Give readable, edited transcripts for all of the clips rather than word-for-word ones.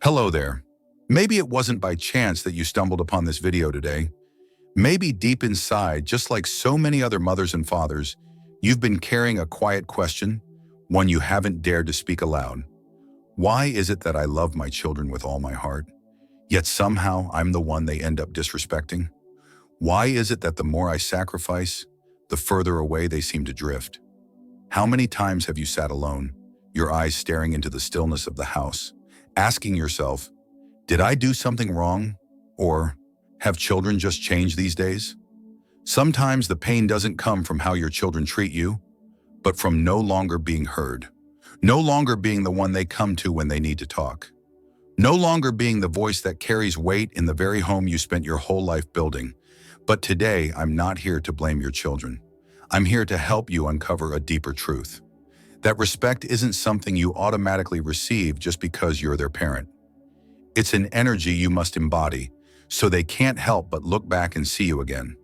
Hello there. Maybe it wasn't by chance that you stumbled upon this video today. Maybe deep inside, just like so many other mothers and fathers, you've been carrying a quiet question, one you haven't dared to speak aloud. Why is it that I love my children with all my heart, yet somehow I'm the one they end up disrespecting? Why is it that the more I sacrifice, the further away they seem to drift? How many times have you sat alone, your eyes staring into the stillness of the house, asking yourself, did I do something wrong? Or have children just changed these days? Sometimes the pain doesn't come from how your children treat you, but from no longer being heard, no longer being the one they come to when they need to talk, no longer being the voice that carries weight in the very home you spent your whole life building. But today, I'm not here to blame your children. I'm here to help you uncover a deeper truth. That respect isn't something you automatically receive just because you're their parent. It's an energy you must embody, so they can't help but look back and see you again.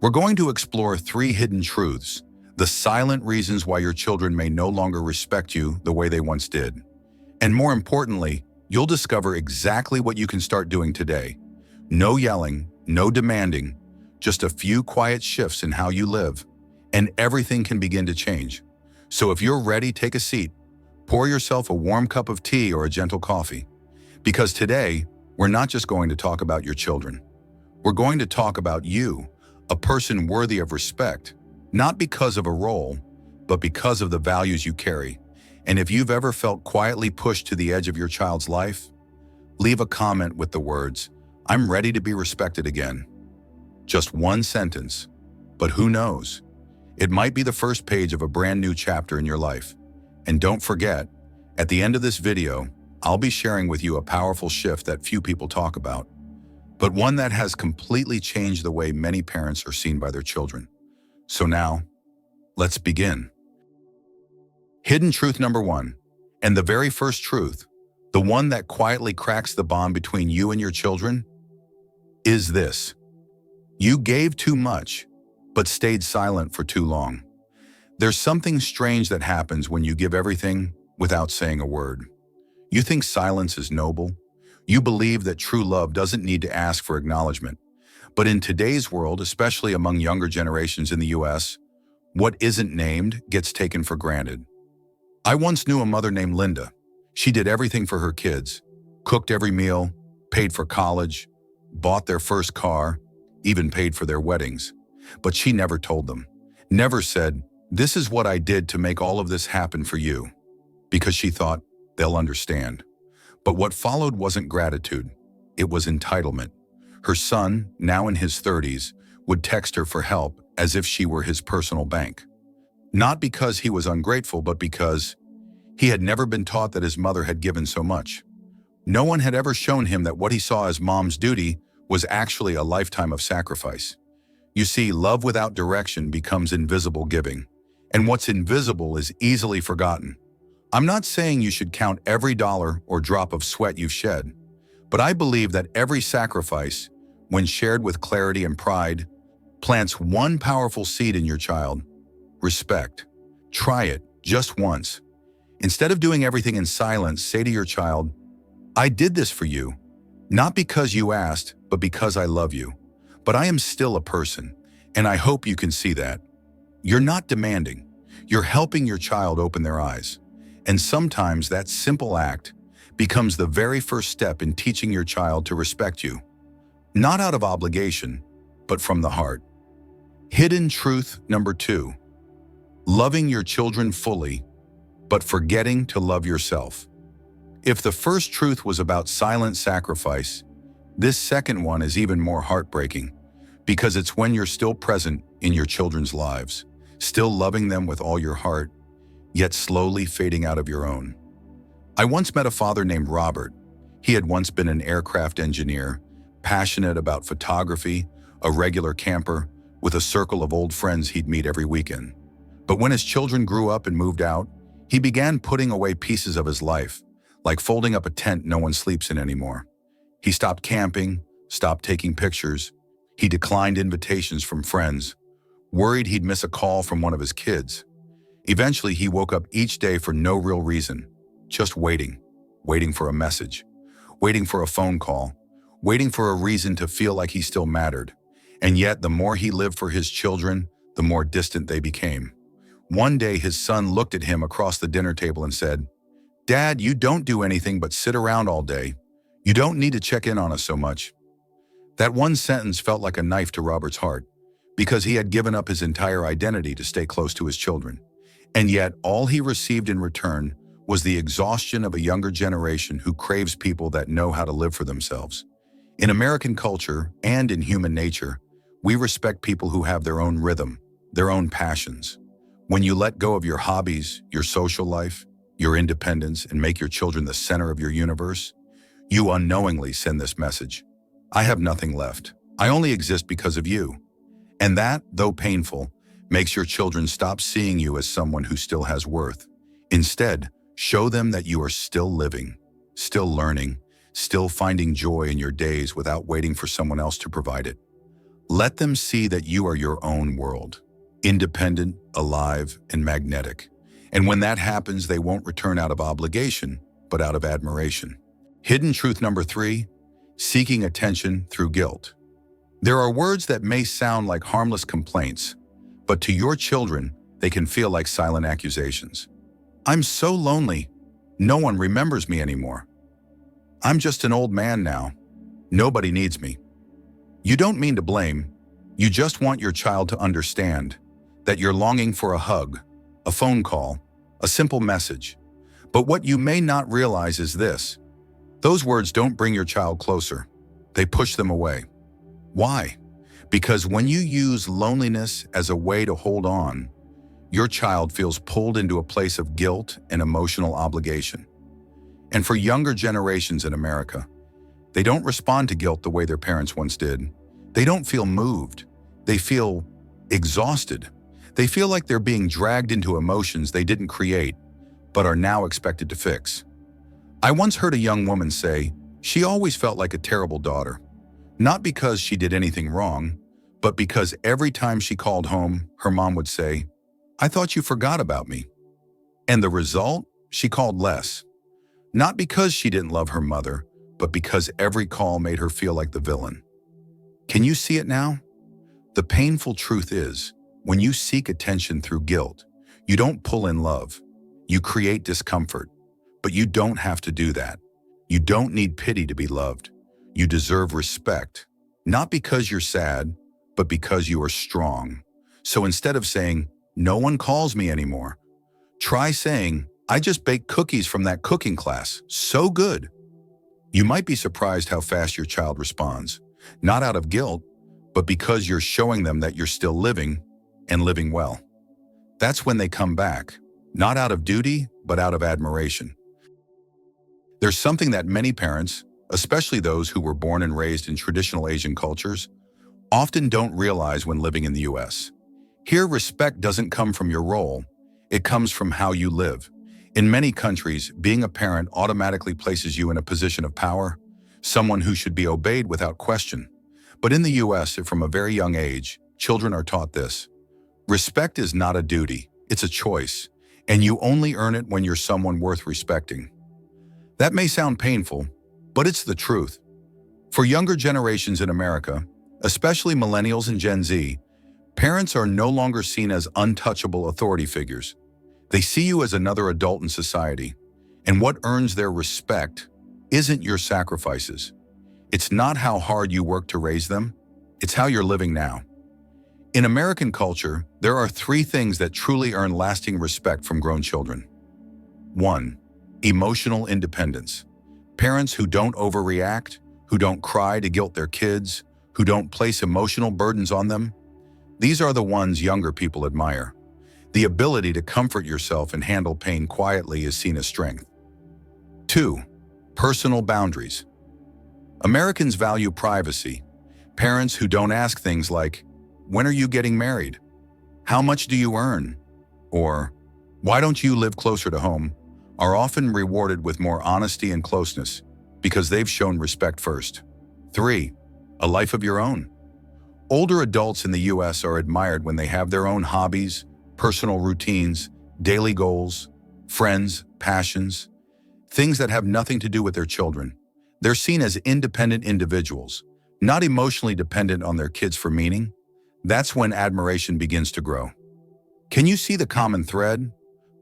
We're going to explore 3 hidden truths, the silent reasons why your children may no longer respect you the way they once did. And more importantly, you'll discover exactly what you can start doing today. No yelling, no demanding, just a few quiet shifts in how you live, and everything can begin to change. So if you're ready, take a seat, pour yourself a warm cup of tea or a gentle coffee. Because today, we're not just going to talk about your children. We're going to talk about you, a person worthy of respect, not because of a role, but because of the values you carry. And if you've ever felt quietly pushed to the edge of your child's life, leave a comment with the words, "I'm ready to be respected again." Just one sentence, but who knows? It might be the first page of a brand new chapter in your life. And don't forget, at the end of this video, I'll be sharing with you a powerful shift that few people talk about, but one that has completely changed the way many parents are seen by their children. So now, let's begin. Hidden truth number 1, and the very first truth, the one that quietly cracks the bond between you and your children, is this: you gave too much, but stayed silent for too long. There's something strange that happens when you give everything without saying a word. You think silence is noble. You believe that true love doesn't need to ask for acknowledgement. But in today's world, especially among younger generations in the US, what isn't named gets taken for granted. I once knew a mother named Linda. She did everything for her kids, cooked every meal, paid for college, bought their first car, even paid for their weddings. But she never told them, never said, "This is what I did to make all of this happen for you," because she thought, they'll understand. But what followed wasn't gratitude, it was entitlement. Her son, now in his 30s, would text her for help as if she were his personal bank. Not because he was ungrateful, but because he had never been taught that his mother had given so much. No one had ever shown him that what he saw as mom's duty was actually a lifetime of sacrifice. You see, love without direction becomes invisible giving, and what's invisible is easily forgotten. I'm not saying you should count every dollar or drop of sweat you've shed, but I believe that every sacrifice, when shared with clarity and pride, plants one powerful seed in your child: respect. Try it just once. Instead of doing everything in silence, say to your child, "I did this for you, not because you asked, but because I love you. But I am still a person, and I hope you can see that." You're not demanding. You're helping your child open their eyes. And sometimes that simple act becomes the very first step in teaching your child to respect you. Not out of obligation, but from the heart. Hidden truth number 2, loving your children fully, but forgetting to love yourself. If the first truth was about silent sacrifice, this second one is even more heartbreaking, because it's when you're still present in your children's lives, still loving them with all your heart, yet slowly fading out of your own. I once met a father named Robert. He had once been an aircraft engineer, passionate about photography, a regular camper, with a circle of old friends he'd meet every weekend. But when his children grew up and moved out, he began putting away pieces of his life, like folding up a tent no one sleeps in anymore. He stopped camping, stopped taking pictures. He declined invitations from friends, worried he'd miss a call from one of his kids. Eventually, he woke up each day for no real reason, just waiting for a message. waiting for a phone call, waiting for a reason to feel like he still mattered. And yet, the more he lived for his children, the more distant they became. One day, his son looked at him across the dinner table and said, "Dad, you don't do anything but sit around all day. You don't need to check in on us so much." That one sentence felt like a knife to Robert's heart, because he had given up his entire identity to stay close to his children. And yet, all he received in return was the exhaustion of a younger generation who craves people that know how to live for themselves. In American culture and in human nature, we respect people who have their own rhythm, their own passions. When you let go of your hobbies, your social life, your independence, and make your children the center of your universe, you unknowingly send this message: I have nothing left. I only exist because of you. And that, though painful, makes your children stop seeing you as someone who still has worth. Instead, show them that you are still living, still learning, still finding joy in your days without waiting for someone else to provide it. Let them see that you are your own world, independent, alive, and magnetic. And when that happens, they won't return out of obligation, but out of admiration. Hidden truth number 3, seeking attention through guilt. There are words that may sound like harmless complaints, but to your children, they can feel like silent accusations. I'm so lonely. No one remembers me anymore. I'm just an old man now. Nobody needs me. You don't mean to blame. You just want your child to understand that you're longing for a hug, a phone call, a simple message. But what you may not realize is this: those words don't bring your child closer. They push them away. Why? Because when you use loneliness as a way to hold on, your child feels pulled into a place of guilt and emotional obligation. And for younger generations in America, they don't respond to guilt the way their parents once did. They don't feel moved. They feel exhausted. They feel like they're being dragged into emotions they didn't create, but are now expected to fix. I once heard a young woman say she always felt like a terrible daughter, not because she did anything wrong, but because every time she called home, her mom would say, "I thought you forgot about me." And the result? She called less. Not because she didn't love her mother, but because every call made her feel like the villain. Can you see it now? The painful truth is, when you seek attention through guilt, you don't pull in love. You create discomfort, but you don't have to do that. You don't need pity to be loved. You deserve respect, not because you're sad, but because you are strong. So instead of saying, "No one calls me anymore," try saying, "I just baked cookies from that cooking class. So good." You might be surprised how fast your child responds, not out of guilt, but because you're showing them that you're still living and living well. That's when they come back, not out of duty, but out of admiration. There's something that many parents, especially those who were born and raised in traditional Asian cultures, often don't realize when living in the US. Here, respect doesn't come from your role, it comes from how you live. In many countries, being a parent automatically places you in a position of power, someone who should be obeyed without question. But in the US, from a very young age, children are taught this: respect is not a duty, it's a choice, and you only earn it when you're someone worth respecting. That may sound painful, but it's the truth. For younger generations in America, especially millennials and Gen Z, parents are no longer seen as untouchable authority figures. They see you as another adult in society, and what earns their respect isn't your sacrifices. It's not how hard you work to raise them, it's how you're living now. In American culture, there are 3 things that truly earn lasting respect from grown children. 1. Emotional independence. Parents who don't overreact, who don't cry to guilt their kids, who don't place emotional burdens on them. These are the ones younger people admire. The ability to comfort yourself and handle pain quietly is seen as strength. 2. Personal boundaries. Americans value privacy. Parents who don't ask things like, "When are you getting married? How much do you earn?" Or, "Why don't you live closer to home?" are often rewarded with more honesty and closeness because they've shown respect first. 3. A life of your own. Older adults in the US are admired when they have their own hobbies, personal routines, daily goals, friends, passions, things that have nothing to do with their children. They're seen as independent individuals, not emotionally dependent on their kids for meaning. That's when admiration begins to grow. Can you see the common thread?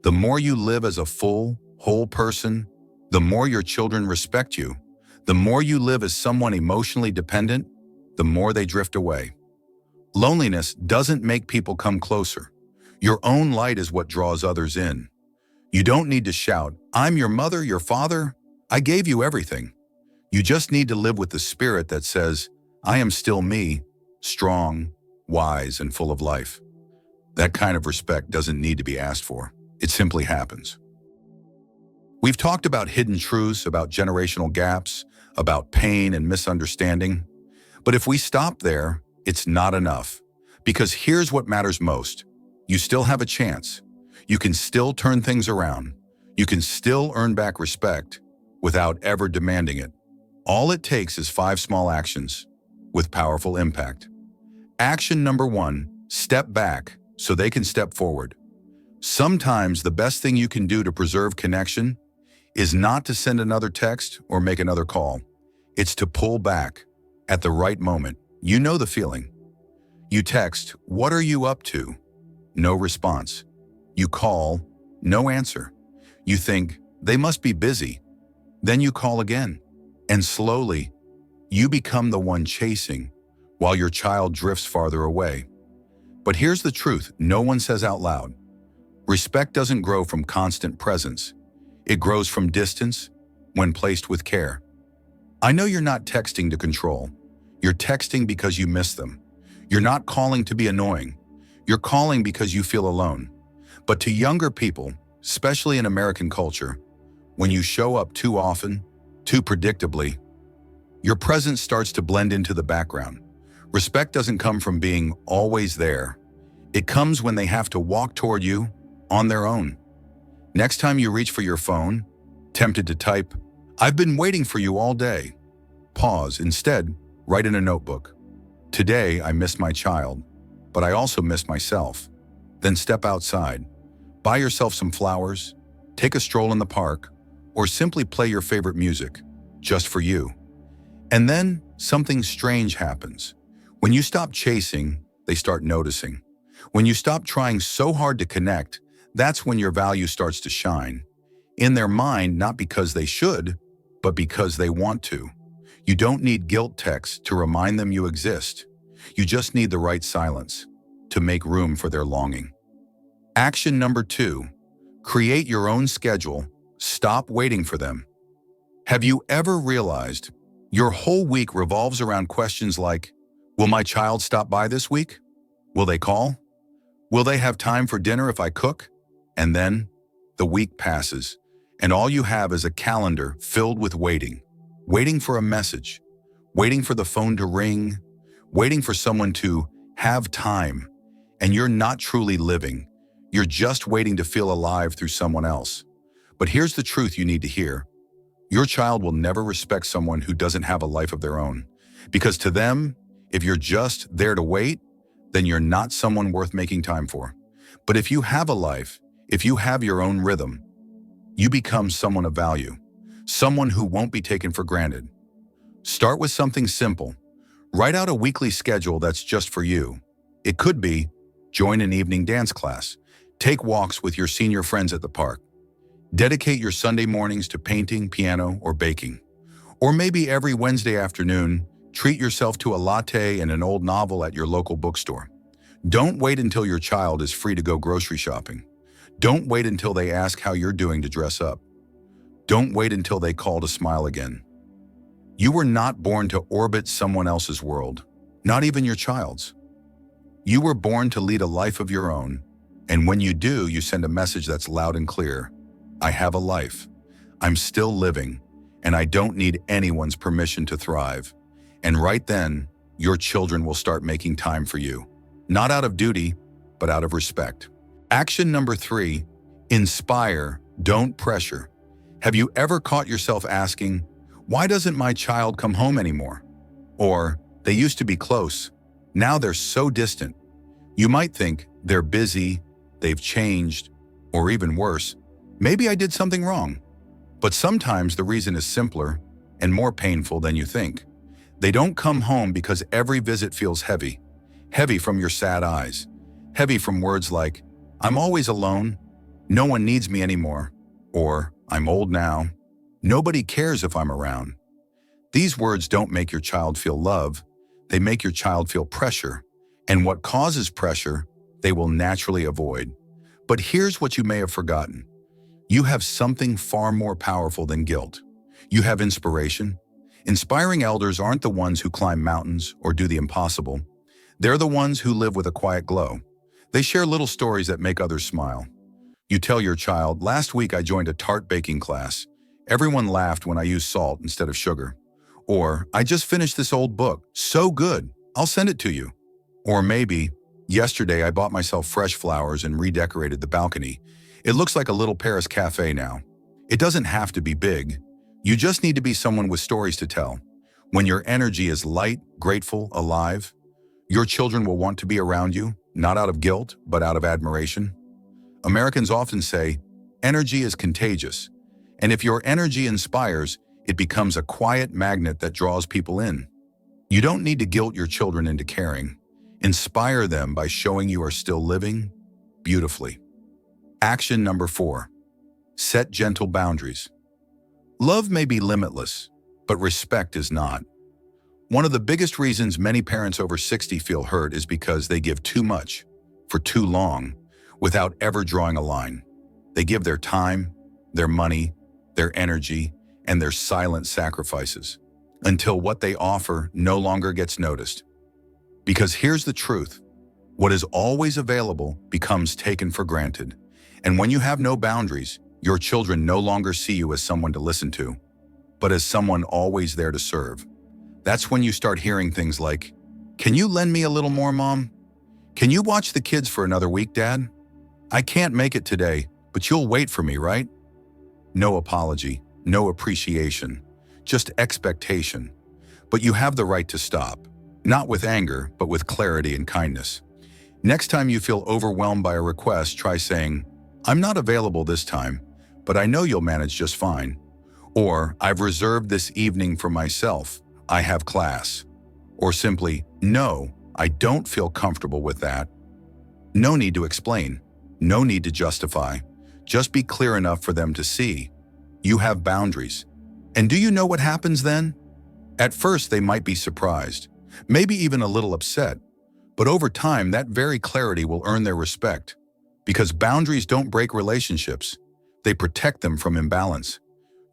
The more you live as a full, whole person, the more your children respect you. The more you live as someone emotionally dependent, the more they drift away. Loneliness doesn't make people come closer. Your own light is what draws others in. You don't need to shout, "I'm your mother, your father. I gave you everything." You just need to live with the spirit that says, "I am still me, strong, wise, and full of life." That kind of respect doesn't need to be asked for. It simply happens. We've talked about hidden truths, about generational gaps, about pain and misunderstanding. But if we stop there, it's not enough. Because here's what matters most. You still have a chance. You can still turn things around. You can still earn back respect without ever demanding it. All it takes is 5 small actions with powerful impact. Action number 1, step back so they can step forward. Sometimes the best thing you can do to preserve connection is not to send another text or make another call. It's to pull back at the right moment. You know the feeling. You text, "What are you up to?" No response. You call, no answer. You think, "They must be busy." Then you call again. And slowly, you become the one chasing while your child drifts farther away. But here's the truth no one says out loud. Respect doesn't grow from constant presence. It grows from distance when placed with care. I know you're not texting to control. You're texting because you miss them. You're not calling to be annoying. You're calling because you feel alone. But to younger people, especially in American culture, when you show up too often, too predictably, your presence starts to blend into the background. Respect doesn't come from being always there. It comes when they have to walk toward you on their own. Next time you reach for your phone, tempted to type, "I've been waiting for you all day," pause. Instead, write in a notebook, "Today I missed my child, but I also missed myself." Then step outside. Buy yourself some flowers, take a stroll in the park, or simply play your favorite music, just for you. And then something strange happens. When you stop chasing, they start noticing. When you stop trying so hard to connect, that's when your value starts to shine. In their mind, not because they should, but because they want to. You don't need guilt texts to remind them you exist. You just need the right silence to make room for their longing. Action number 2, create your own schedule. Stop waiting for them. Have you ever realized your whole week revolves around questions like, will my child stop by this week? Will they call? Will they have time for dinner if I cook? And then the week passes, and all you have is a calendar filled with waiting. Waiting for a message, waiting for the phone to ring, waiting for someone to have time. And you're not truly living. You're just waiting to feel alive through someone else. But here's the truth you need to hear. Your child will never respect someone who doesn't have a life of their own. Because to them, if you're just there to wait, then you're not someone worth making time for. But if you have a life, if you have your own rhythm, you become someone of value, someone who won't be taken for granted. Start with something simple. Write out a weekly schedule that's just for you. It could be, join an evening dance class, take walks with your senior friends at the park, dedicate your Sunday mornings to painting, piano, or baking. Or maybe every Wednesday afternoon, treat yourself to a latte and an old novel at your local bookstore. Don't wait until your child is free to go grocery shopping. Don't wait until they ask how you're doing to dress up. Don't wait until they call to smile again. You were not born to orbit someone else's world, not even your child's. You were born to lead a life of your own, and when you do, you send a message that's loud and clear. I have a life. I'm still living, and I don't need anyone's permission to thrive. And right then, your children will start making time for you. Not out of duty, but out of respect. Action number 3, inspire, don't pressure. Have you ever caught yourself asking, why doesn't my child come home anymore? Or, they used to be close, now they're so distant. You might think they're busy, they've changed, or even worse, maybe I did something wrong. But sometimes the reason is simpler. and more painful than you think. They don't come home because every visit feels heavy. Heavy from your sad eyes. Heavy from words like, "I'm always alone," "No one needs me anymore," or "I'm old now," "Nobody cares if I'm around." These words don't make your child feel love, they make your child feel pressure. And what causes pressure, they will naturally avoid. But here's what you may have forgotten. You have something far more powerful than guilt. You have inspiration. Inspiring elders aren't the ones who climb mountains or do the impossible. They're the ones who live with a quiet glow. They share little stories that make others smile. You tell your child, "Last week I joined a tart baking class. Everyone laughed when I used salt instead of sugar." Or, "I just finished this old book. So good. I'll send it to you." Or maybe, "Yesterday I bought myself fresh flowers and redecorated the balcony. It looks like a little Paris cafe now." It doesn't have to be big. You just need to be someone with stories to tell. When your energy is light, grateful, alive, your children will want to be around you, not out of guilt, but out of admiration. Americans often say, energy is contagious. And if your energy inspires, it becomes a quiet magnet that draws people in. You don't need to guilt your children into caring. Inspire them by showing you are still living beautifully. Action number 4. Set gentle boundaries. Love may be limitless, but respect is not. One of the biggest reasons many parents over 60 feel hurt is because they give too much, for too long, without ever drawing a line. They give their time, their money, their energy, and their silent sacrifices, until what they offer no longer gets noticed. Because here's the truth, what is always available becomes taken for granted. And when you have no boundaries, your children no longer see you as someone to listen to, but as someone always there to serve. That's when you start hearing things like, "Can you lend me a little more, Mom? Can you watch the kids for another week, Dad? I can't make it today, but you'll wait for me, right?" No apology, no appreciation, just expectation. But you have the right to stop, not with anger, but with clarity and kindness. Next time you feel overwhelmed by a request, try saying, "I'm not available this time, but I know you'll manage just fine." Or, "I've reserved this evening for myself. I have class." Or simply, "No, I don't feel comfortable with that." No need to explain. No need to justify. Just be clear enough for them to see. You have boundaries. And do you know what happens then? At first, they might be surprised, maybe even a little upset. But over time, that very clarity will earn their respect. Because boundaries don't break relationships. They protect them from imbalance.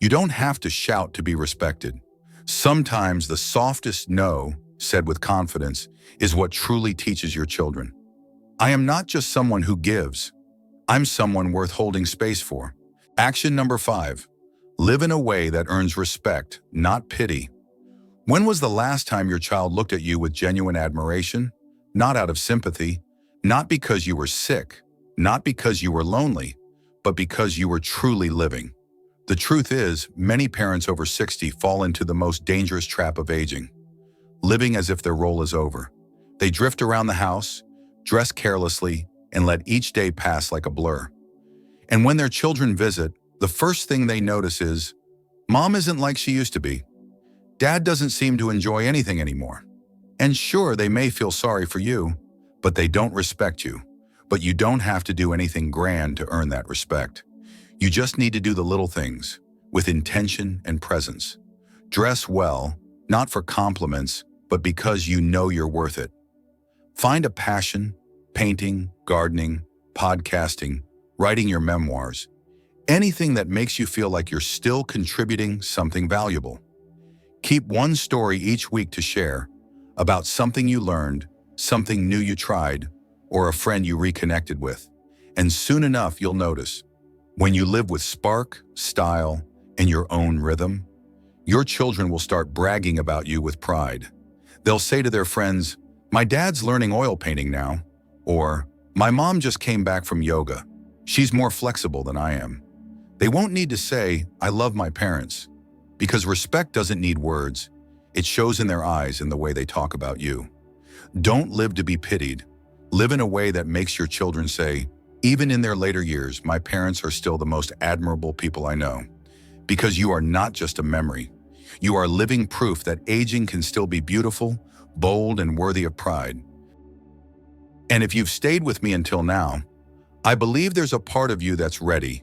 You don't have to shout to be respected. Sometimes the softest no, said with confidence, is what truly teaches your children. I am not just someone who gives. I'm someone worth holding space for. Action number 5. Live in a way that earns respect, not pity. When was the last time your child looked at you with genuine admiration? Not out of sympathy, not because you were sick, not because you were lonely, but because you were truly living. The truth is, many parents over 60 fall into the most dangerous trap of aging, living as if their role is over. They drift around the house, dress carelessly, and let each day pass like a blur. And when their children visit, the first thing they notice is, Mom isn't like she used to be. Dad doesn't seem to enjoy anything anymore. And sure, they may feel sorry for you, but they don't respect you. But you don't have to do anything grand to earn that respect. You just need to do the little things, with intention and presence. Dress well, not for compliments, but because you know you're worth it. Find a passion, painting, gardening, podcasting, writing your memoirs, anything that makes you feel like you're still contributing something valuable. Keep one story each week to share about something you learned, something new you tried, or a friend you reconnected with. And soon enough, you'll notice, when you live with spark, style, and your own rhythm, your children will start bragging about you with pride. They'll say to their friends, "My dad's learning oil painting now," or "My mom just came back from yoga. She's more flexible than I am." They won't need to say, "I love my parents," because respect doesn't need words. It shows in their eyes and the way they talk about you. Don't live to be pitied. Live in a way that makes your children say, even in their later years, my parents are still the most admirable people I know. Because you are not just a memory. You are living proof that aging can still be beautiful, bold, and worthy of pride. And if you've stayed with me until now, I believe there's a part of you that's ready,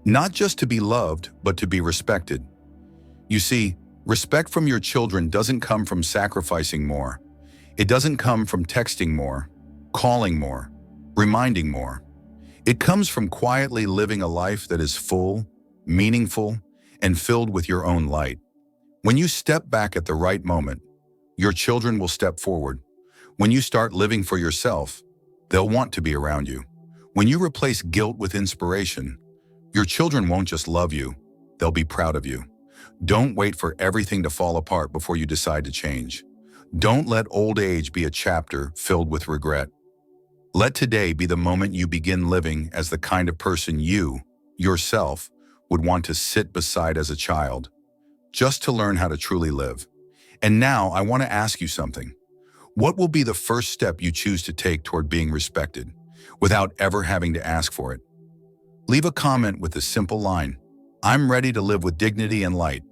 not just to be loved, but to be respected. You see, respect from your children doesn't come from sacrificing more. It doesn't come from texting more, calling more, reminding more. It comes from quietly living a life that is full, meaningful, and filled with your own light. When you step back at the right moment, your children will step forward. When you start living for yourself, they'll want to be around you. When you replace guilt with inspiration, your children won't just love you, they'll be proud of you. Don't wait for everything to fall apart before you decide to change. Don't let old age be a chapter filled with regret. Let today be the moment you begin living as the kind of person you, yourself, would want to sit beside as a child, just to learn how to truly live. And now I want to ask you something. What will be the first step you choose to take toward being respected, without ever having to ask for it? Leave a comment with the simple line, "I'm ready to live with dignity and light."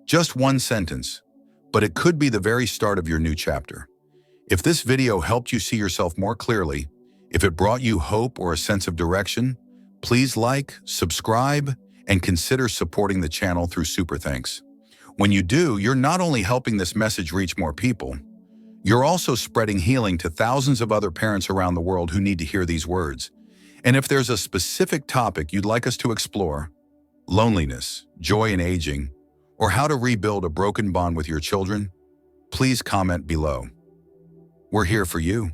Just one sentence, but it could be the very start of your new chapter. If this video helped you see yourself more clearly, if it brought you hope or a sense of direction, please like, subscribe, and consider supporting the channel through Super Thanks. When you do, you're not only helping this message reach more people, you're also spreading healing to thousands of other parents around the world who need to hear these words. And if there's a specific topic you'd like us to explore, loneliness, joy in aging, or how to rebuild a broken bond with your children, please comment below. We're here for you.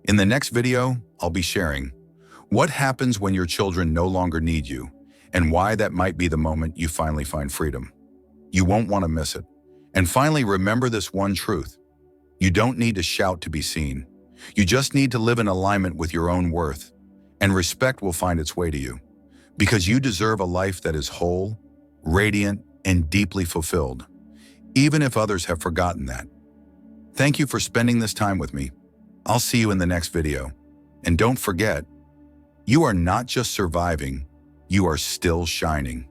In the next video, I'll be sharing what happens when your children no longer need you, and why that might be the moment you finally find freedom. You won't want to miss it. And finally, remember this one truth. You don't need to shout to be seen. You just need to live in alignment with your own worth, and respect will find its way to you, because you deserve a life that is whole, radiant, and deeply fulfilled, even if others have forgotten that. Thank you for spending this time with me. I'll see you in the next video. And don't forget, you are not just surviving, you are still shining.